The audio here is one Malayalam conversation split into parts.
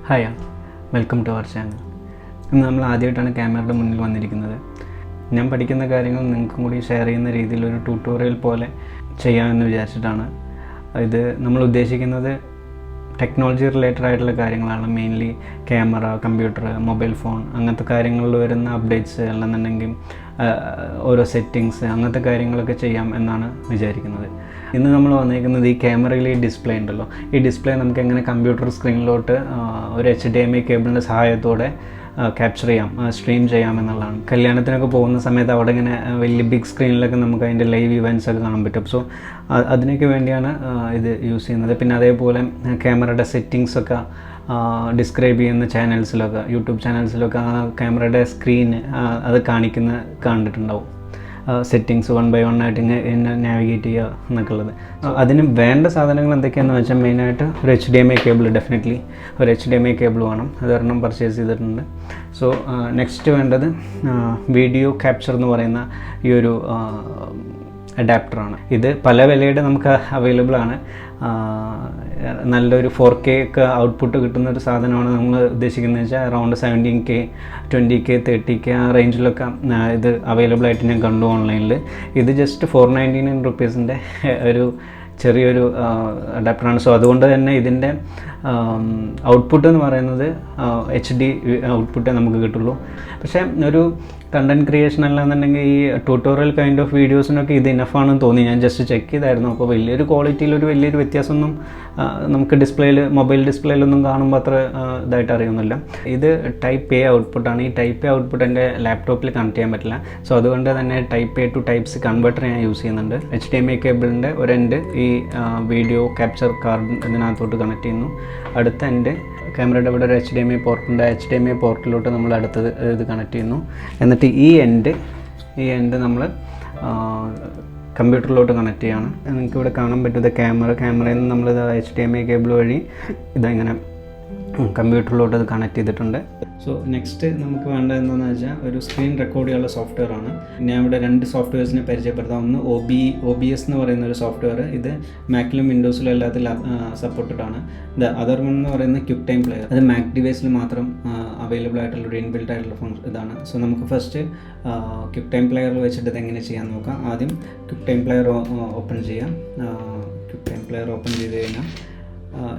Hi, welcome to our channel. ഇന്ന് നമ്മൾ ആദ്യമായിട്ടാണ് ക്യാമറയുടെ മുന്നിൽ വന്നിരിക്കുന്നത്. ഞാൻ പഠിക്കുന്ന കാര്യങ്ങൾ നിങ്ങൾക്കും കൂടി ഷെയർ ചെയ്യുന്ന രീതിയിലൊരു ട്യൂട്ടോറിയൽ പോലെ ചെയ്യാമെന്ന് വിചാരിച്ചിട്ടാണ്. ഇത് നമ്മൾ ഉദ്ദേശിക്കുന്നത് ടെക്നോളജി റിലേറ്റഡ് ആയിട്ടുള്ള കാര്യങ്ങളാണ്. Mainly camera, computer, mobile phone അങ്ങനത്തെ കാര്യങ്ങളിൽ വരുന്ന അപ്ഡേറ്റ്സ് അല്ലെന്നുണ്ടെങ്കിൽ ഓരോ സെറ്റിങ്സ് അങ്ങനത്തെ കാര്യങ്ങളൊക്കെ ചെയ്യാം എന്നാണ് വിചാരിക്കുന്നത്. ഇന്ന് നമ്മൾ വന്നിരിക്കുന്നത് ഈ ക്യാമറയിൽ ഈ ഡിസ്പ്ലേ ഉണ്ടല്ലോ, ഈ ഡിസ്പ്ലേ നമുക്ക് എങ്ങനെ കമ്പ്യൂട്ടർ സ്ക്രീനിലോട്ട് ഒരു HDMI കേബിളിൻ്റെ സഹായത്തോടെ ക്യാപ്ചർ ചെയ്യാം, സ്ട്രീം ചെയ്യാം എന്നുള്ളതാണ്. കല്യാണത്തിനൊക്കെ പോകുന്ന സമയത്ത് അവിടെ ഇങ്ങനെ വലിയ ബിഗ് സ്ക്രീനിലൊക്കെ നമുക്ക് അതിൻ്റെ ലൈവ് ഇവൻറ്റ്സ് ഒക്കെ കാണാൻ പറ്റും. സോ അതിനൊക്കെ വേണ്ടിയാണ് ഇത് യൂസ് ചെയ്യുന്നത്. പിന്നെ അതേപോലെ ക്യാമറയുടെ സെറ്റിങ്സൊക്കെ ഡിസ്ക്രൈബ് ചെയ്യുന്ന ചാനൽസിലൊക്കെ, യൂട്യൂബ് ചാനൽസിലൊക്കെ ആ ക്യാമറയുടെ സ്ക്രീൻ അത് കണ്ടിട്ടുണ്ടാവും. സെറ്റിങ്സ് 1 by 1 ആയിട്ട് ഇങ്ങനെ നാവിഗേറ്റ് ചെയ്യുക എന്നൊക്കെ ഉള്ളത്. അതിന് വേണ്ട സാധനങ്ങൾ എന്തൊക്കെയാണെന്ന് വെച്ചാൽ മെയിനായിട്ട് ഒരു HDMI കേബിൾ, ഡെഫിനറ്റ്ലി ഒരു HDMI കേബിൾ വേണം. അതൊരെണ്ണം പർച്ചേസ് ചെയ്തിട്ടുണ്ട്. സോ നെക്സ്റ്റ് വേണ്ടത് വീഡിയോ ക്യാപ്ചർ എന്ന് പറയുന്ന ഈ ഒരു അഡാപ്റ്ററാണ്. ഇത് പല വിലയുടെ നമുക്ക് അവൈലബിൾ ആണ്. നല്ലൊരു 4K ഒക്കെ ഔട്ട്പുട്ട് കിട്ടുന്ന ഒരു സാധനമാണ് നമ്മൾ ഉദ്ദേശിക്കുന്നത് വെച്ചാൽ അറൗണ്ട് 17K, 20K, 30K ആ റേഞ്ചിലൊക്കെ ഇത് അവൈലബിൾ ആയിട്ട് ഞാൻ കണ്ടു ഓൺലൈനിൽ. ഇത് ജസ്റ്റ് 499 റുപ്പീസിൻ്റെ ഒരു ചെറിയൊരു അഡാപ്റ്ററാണ്. സോ അതുകൊണ്ട് തന്നെ ഇതിൻ്റെ ഔട്ട്പുട്ട് എന്ന് പറയുന്നത് HD ഔട്ട്പുട്ടേ നമുക്ക് കിട്ടുള്ളൂ. പക്ഷേ ഒരു കണ്ടൻറ് ക്രിയേഷൻ അല്ലാന്നുണ്ടെങ്കിൽ ഈ ട്യൂട്ടോറിയൽ കൈൻഡ് ഓഫ് വീഡിയോസിനൊക്കെ ഇത് ഇനഫാണെന്ന് തോന്നി. ഞാൻ ജസ്റ്റ് ചെക്ക് ചെയ്തായിരുന്നു. അപ്പോൾ വലിയൊരു വലിയൊരു വ്യത്യാസമൊന്നും നമുക്ക് മൊബൈൽ ഡിസ്പ്ലേയിലൊന്നും കാണുമ്പോൾ അത്ര ഇതായിട്ട് അറിയുന്നില്ല. ഇത് Type A ഔട്ട്പുട്ടാണ്. ഈ Type A ഔട്ട്പുട്ട് എൻ്റെ ലാപ്ടോപ്പിൽ കണക്ട് ചെയ്യാൻ പറ്റില്ല. സോ അതുകൊണ്ട് തന്നെ Type A to Type C converter ഞാൻ യൂസ് ചെയ്യുന്നുണ്ട്. HDMI കേബിളിൻ്റെ ഒരു എൻഡ് ഈ വീഡിയോ ക്യാപ്ചർ കാർഡ് ഇതിനകത്തോട്ട് കണക്ട് ചെയ്യുന്നു. അടുത്ത എൻഡ് ക്യാമറയുടെ ഇവിടെ ഒരു HDMI പോർട്ടുണ്ട്. HDMI പോർട്ടിലോട്ട് നമ്മൾ അടുത്തത് ഇത് കണക്ട് ചെയ്യുന്നു. എന്നിട്ട് ഈ എൻഡ് നമ്മൾ കമ്പ്യൂട്ടറിലോട്ട് കണക്ട് ചെയ്യാണ്. നിങ്ങൾക്ക് ഇവിടെ കാണാൻ പറ്റുന്നത് ക്യാമറയിൽ നിന്ന് നമ്മൾ HDMI കേബിൾ വഴി ഇതങ്ങനെ കമ്പ്യൂട്ടറിലോട്ട് അത് കണക്ട് ചെയ്തിട്ടുണ്ട്. സോ നെക്സ്റ്റ് നമുക്ക് വേണ്ടത് എന്താണെന്ന് വെച്ചാൽ ഒരു സ്ക്രീൻ റെക്കോർഡ് ചെയ്യാനുള്ള സോഫ്റ്റ്വെയർ ആണ്. ഞാൻ ഇവിടെ 2 സോഫ്റ്റ്വെയർസിനെ പരിചയപ്പെടുത്താം. ഒന്ന് OBS എന്ന് പറയുന്ന ഒരു സോഫ്റ്റ്വെയർ. ഇത് മാക്കിലും വിൻഡോസിലും എല്ലാത്തിലും സപ്പോർട്ടഡ് ആണ്. അതർ വൺ എന്ന് പറയുന്ന ക്വിക്ക് ടൈം പ്ലെയർ. അത് മാക് ഡിവൈസിൽ മാത്രം അവൈലബിൾ ആയിട്ടുള്ളൊരു ഇൻബിൽട്ട് ആയിട്ടുള്ള ഇതാണ്. സോ നമുക്ക് ഫസ്റ്റ് ക്വിക്ക് ടൈം പ്ലെയർ വെച്ചിട്ട് ഇത് എങ്ങനെ ചെയ്യാൻ നോക്കാം. ആദ്യം ക്വിക്ക് ടൈം പ്ലെയർ ഓപ്പൺ ചെയ്യാം. ക്വിക്ക് ടൈം പ്ലെയർ ഓപ്പൺ ചെയ്ത് കഴിഞ്ഞാൽ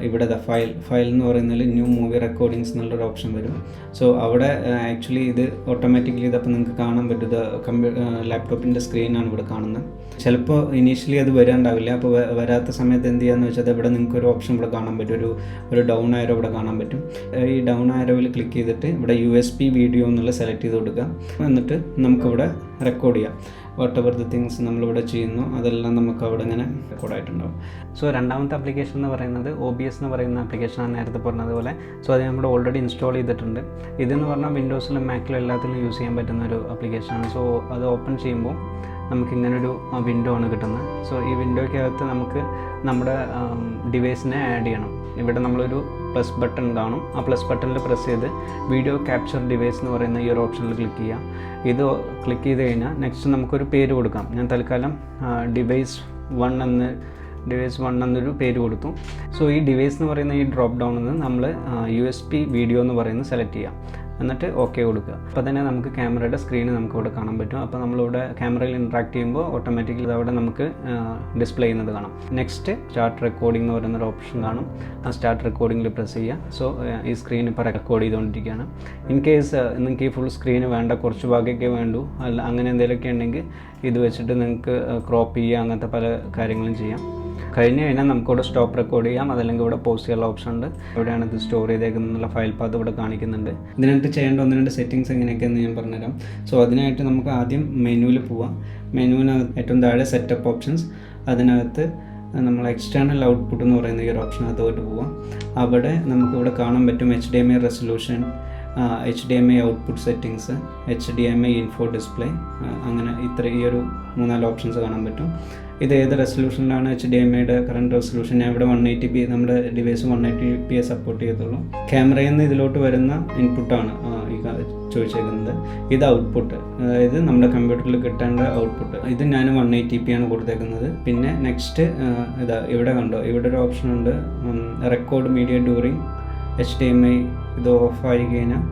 ഇവിടെ ഫയൽ എന്ന് പറയുന്നതിൽ ന്യൂ മൂവി റെക്കോർഡിങ്സ് എന്നുള്ളൊരു ഓപ്ഷൻ വരും. സോ അവിടെ ആക്ച്വലി ഇത് ഓട്ടോമാറ്റിക്കലി ഇതപ്പോൾ നിങ്ങൾക്ക് കാണാൻ പറ്റും. ലാപ്ടോപ്പിൻ്റെ സ്ക്രീനാണ് ഇവിടെ കാണുന്നത്. ചിലപ്പോൾ ഇനീഷ്യലി അത് വരാണ്ടാവില്ല. അപ്പോൾ വരാത്ത സമയത്ത് എന്ത് ചെയ്യാന്ന് വെച്ചാൽ ഇവിടെ നിങ്ങൾക്ക് ഒരു ഓപ്ഷൻ ഇവിടെ കാണാൻ പറ്റും. ഒരു ഡൗൺ ആരോ ഇവിടെ കാണാൻ പറ്റും. ഈ ഡൗൺ ആരോയിൽ ക്ലിക്ക് ചെയ്തിട്ട് ഇവിടെ USB വീഡിയോ എന്നുള്ള സെലക്ട് ചെയ്ത് കൊടുക്കുക. എന്നിട്ട് നമുക്കിവിടെ റെക്കോർഡ് ചെയ്യാം. വാട്ട് എവർ ദി തിങ്സ് നമ്മളിവിടെ ചെയ്യുന്നു അതെല്ലാം നമുക്ക് അവിടെ ഇങ്ങനെ റെക്കോർഡായിട്ടുണ്ടാവും. സോ രണ്ടാമത്തെ ആപ്ലിക്കേഷൻ എന്ന് പറയുന്നത് OBS എന്ന് പറയുന്ന ആപ്ലിക്കേഷനാണ്, നേരത്തെ പറഞ്ഞതുപോലെ. സോ അത് നമ്മൾ ഓൾറെഡി ഇൻസ്റ്റാൾ ചെയ്തിട്ടുണ്ട്. ഇതെന്ന് പറഞ്ഞാൽ വിൻഡോസിലും മാക്കിലും എല്ലാത്തിലും യൂസ് ചെയ്യാൻ പറ്റുന്ന ഒരു ആപ്ലിക്കേഷനാണ്. സോ അത് ഓപ്പൺ ചെയ്യുമ്പോൾ നമുക്കിങ്ങനൊരു വിൻഡോ ആണ് കിട്ടുന്നത്. സോ ഈ വിൻഡോയ്ക്കകത്ത് നമുക്ക് നമ്മുടെ ഡിവൈസിനെ ആഡ് ചെയ്യണം. ഇവിടെ നമ്മളൊരു പ്ലസ് ബട്ടൺ കാണും. ആ പ്ലസ് ബട്ടണിൽ പ്രസ് ചെയ്ത് വീഡിയോ ക്യാപ്ചർ ഡിവൈസ് എന്ന് പറയുന്ന ഈ ഒരു ഓപ്ഷനിൽ ക്ലിക്ക് ചെയ്യാം. ഇത് ക്ലിക്ക് ചെയ്ത് കഴിഞ്ഞാൽ നെക്സ്റ്റ് നമുക്കൊരു പേര് കൊടുക്കാം. ഞാൻ തൽക്കാലം ഡിവൈസ് 1 എന്നൊരു പേര് കൊടുത്തു. സോ ഈ ഡിവൈസ് എന്ന് പറയുന്ന ഈ ഡ്രോപ്പ് ഡൗണിൽ നിന്ന് നമ്മൾ USB വീഡിയോ എന്ന് പറയുന്നത് സെലക്ട് ചെയ്യാം. എന്നിട്ട് ഓക്കെ കൊടുക്കുക. അപ്പോൾ തന്നെ നമുക്ക് ക്യാമറയുടെ സ്ക്രീൻ നമുക്ക് ഇവിടെ കാണാൻ പറ്റും. അപ്പോൾ നമ്മളിവിടെ ക്യാമറയിൽ ഇൻട്രാക്ട് ചെയ്യുമ്പോൾ ഓട്ടോമാറ്റിക്കലി അവിടെ നമുക്ക് ഡിസ്പ്ലേ ചെയ്യുന്നത് കാണാം. നെക്സ്റ്റ് സ്റ്റാർട്ട് റെക്കോർഡിംഗ് എന്ന് പറയുന്നൊരു ഓപ്ഷൻ കാണും. ആ സ്റ്റാർട്ട് റെക്കോർഡിങ്ങിൽ പ്രസ് ചെയ്യുക. സോ ഈ സ്ക്രീൻ ഇപ്പോൾ റെക്കോർഡ് ചെയ്തുകൊണ്ടിരിക്കുകയാണ്. ഇൻ കേസ് നിങ്ങൾക്ക് ഈ ഫുൾ സ്ക്രീന് വേണ്ട, കുറച്ച് ഭാഗമൊക്കെ വേണ്ടു, അല്ല അങ്ങനെ എന്തെങ്കിലുമൊക്കെ ഉണ്ടെങ്കിൽ ഇത് വെച്ചിട്ട് നിങ്ങൾക്ക് ക്രോപ്പ് ചെയ്യുക, അങ്ങനത്തെ പല കാര്യങ്ങളും ചെയ്യാം. കഴിഞ്ഞ് കഴിഞ്ഞാൽ നമുക്കിവിടെ സ്റ്റോപ്പ് റെക്കോർഡ് ചെയ്യാം. അതല്ലെങ്കിൽ ഇവിടെ പോസ്റ്റ് ചെയ്യാനുള്ള ഓപ്ഷൻ ഉണ്ട്. എവിടെയാണ് ഇത് സ്റ്റോർ ചെയ്തേക്കുന്നുള്ള ഫയൽ പാത്ത് ഇവിടെ കാണിക്കുന്നുണ്ട്. ഇതിനായിട്ട് ചെയ്യേണ്ട 1-2 സെറ്റിങ്സ് എങ്ങനെയൊക്കെയെന്ന് ഞാൻ പറഞ്ഞുതരാം. സോ അതിനായിട്ട് നമുക്ക് ആദ്യം മെനുവിൽ പോവാം. മെനുവിനകത്ത് ഏറ്റവും താഴെ സെറ്റപ്പ് ഓപ്ഷൻസ്, അതിനകത്ത് നമ്മൾ എക്സ്റ്റേണൽ ഔട്ട്പുട്ട് എന്ന് പറയുന്ന ഈ ഒരു ഓപ്ഷനകത്തോട്ട് പോവാം. അവിടെ നമുക്കിവിടെ കാണാൻ പറ്റും HDMI resolution, HDMI output settings, HDMI info display, അങ്ങനെ ഈ ഒരു 3-4 ഓപ്ഷൻസ് കാണാൻ പറ്റും. ഇത് ഏത് റെസൊല്യൂഷനിലാണ് HDMIയുടെ കറണ്ട് റെസൊല്യൂഷൻ? ഞാൻ ഇവിടെ 180p, നമ്മുടെ ഡിവൈസ് 180p സപ്പോർട്ട് ചെയ്യത്തുള്ളൂ. ക്യാമറയിൽ നിന്ന് ഇതിലോട്ട് വരുന്ന ഇൻപുട്ടാണ് ഈ ചോദിച്ചേക്കുന്നത്. ഇത് ഔട്ട്പുട്ട്, അതായത് നമ്മുടെ കമ്പ്യൂട്ടറിൽ കിട്ടേണ്ട ഔട്ട്പുട്ട്. ഇത് ഞാൻ 180p ആണ് കൊടുത്തേക്കുന്നത്. പിന്നെ നെക്സ്റ്റ് ഇവിടെ കണ്ടോ, ഇവിടെ ഒരു ഓപ്ഷൻ ഉണ്ട്, റെക്കോർഡ് മീഡിയ ഡ്യൂറിങ് HDMI ഇത് ഓഫായി കഴിഞ്ഞാൽ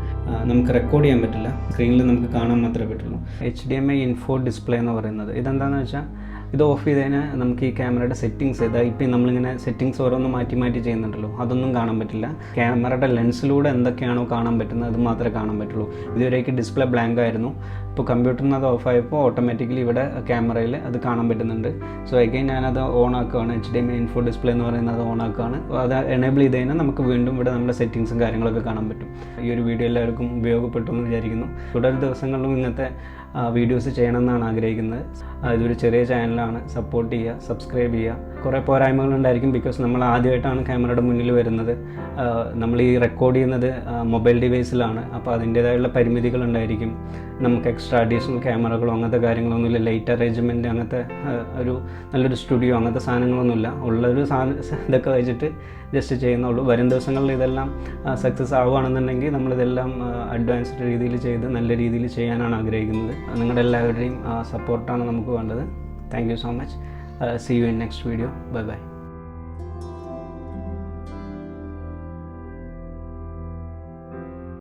നമുക്ക് റെക്കോർഡ് ചെയ്യാൻ പറ്റില്ല, സ്ക്രീനിൽ നമുക്ക് കാണാൻ മാത്രമേ പറ്റുള്ളൂ. HDMI ഇൻഫോ ഡിസ്പ്ലേ എന്ന് പറയുന്നത് ഇതെന്താണെന്ന് വെച്ചാൽ ഇത് ഓഫ് ചെയ്ത് കഴിഞ്ഞാൽ നമുക്ക് ഈ ക്യാമറയുടെ സെറ്റിങ്സ് ഇപ്പം നമ്മളിങ്ങനെ സെറ്റിങ്സ് ഓരോന്ന് മാറ്റി മാറ്റി ചെയ്യുന്നുണ്ടല്ലോ, അതൊന്നും കാണാൻ പറ്റില്ല. ക്യാമറയുടെ ലെൻസിലൂടെ എന്തൊക്കെയാണോ കാണാൻ പറ്റുന്നത് അത് മാത്രമേ കാണാൻ പറ്റുള്ളൂ. ഇതുവരേക്ക് ഡിസ്പ്ലേ ബ്ലാങ്ക് ആയിരുന്നു. ഇപ്പോൾ കമ്പ്യൂട്ടറിൽ നിന്ന് അത് ഓഫായപ്പോൾ ഓട്ടോമാറ്റിക്കലി ഇവിടെ ക്യാമറയിൽ അത് കാണാൻ പറ്റുന്നുണ്ട്. സോ അഗൈൻ ഞാനത് ഓൺ ആക്കുകയാണ്. HDMI ഇൻഫോ ഡിസ്പ്ലേ എന്ന് പറയുന്നത് ഓൺ ആക്കുകയാണ്. അത് എനേബിൾ ചെയ്ത് കഴിഞ്ഞാൽ നമുക്ക് വീണ്ടും ഇവിടെ നമ്മുടെ സെറ്റിങ്സും കാര്യങ്ങളൊക്കെ കാണാൻ പറ്റും. ഈ ഒരു വീഡിയോ എല്ലാവർക്കും ഉപയോഗപ്പെട്ടു എന്ന് വിചാരിക്കുന്നു. തുടർ ദിവസങ്ങളിലും ഇങ്ങനത്തെ വീഡിയോസ് ചെയ്യണമെന്നാണ് ആഗ്രഹിക്കുന്നത്. ഇതൊരു ചെറിയ ചാനലാണ്, സപ്പോർട്ട് ചെയ്യുക, സബ്സ്ക്രൈബ് ചെയ്യുക. കുറേ പോരായ്മകളുണ്ടായിരിക്കും, ബിക്കോസ് നമ്മൾ ആദ്യമായിട്ടാണ് ക്യാമറയുടെ മുന്നിൽ വരുന്നത്. നമ്മൾ ഈ റെക്കോർഡ് ചെയ്യുന്നത് മൊബൈൽ ഡിവൈസിലാണ്, അപ്പോൾ അതിൻ്റേതായുള്ള പരിമിതികളുണ്ടായിരിക്കും. നമുക്ക് എക്സ്ട്രാ അഡീഷണൽ ക്യാമറകളോ അങ്ങനത്തെ കാര്യങ്ങളൊന്നുമില്ല, ലൈറ്റ് അറേഞ്ച്മെൻറ്റ് അങ്ങനത്തെ ഒരു നല്ലൊരു സ്റ്റുഡിയോ അങ്ങനത്തെ സാധനങ്ങളൊന്നുമില്ല. ഉള്ളൊരു ഇതൊക്കെ വെച്ചിട്ട് ജസ്റ്റ് ചെയ്യുന്നുള്ളൂ. വരും ദിവസങ്ങളിൽ ഇതെല്ലാം സക്സസ് ആവുകയാണെന്നുണ്ടെങ്കിൽ നമ്മളിതെല്ലാം അഡ്വാൻസ്ഡ് രീതിയിൽ ചെയ്ത് നല്ല രീതിയിൽ ചെയ്യാനാണ് ആഗ്രഹിക്കുന്നത്. നിങ്ങളുടെ എല്ലാവരുടെയും സപ്പോർട്ടാണ് നമുക്ക് വേണ്ടത്. Thank you so much. See you in next video. Bye bye.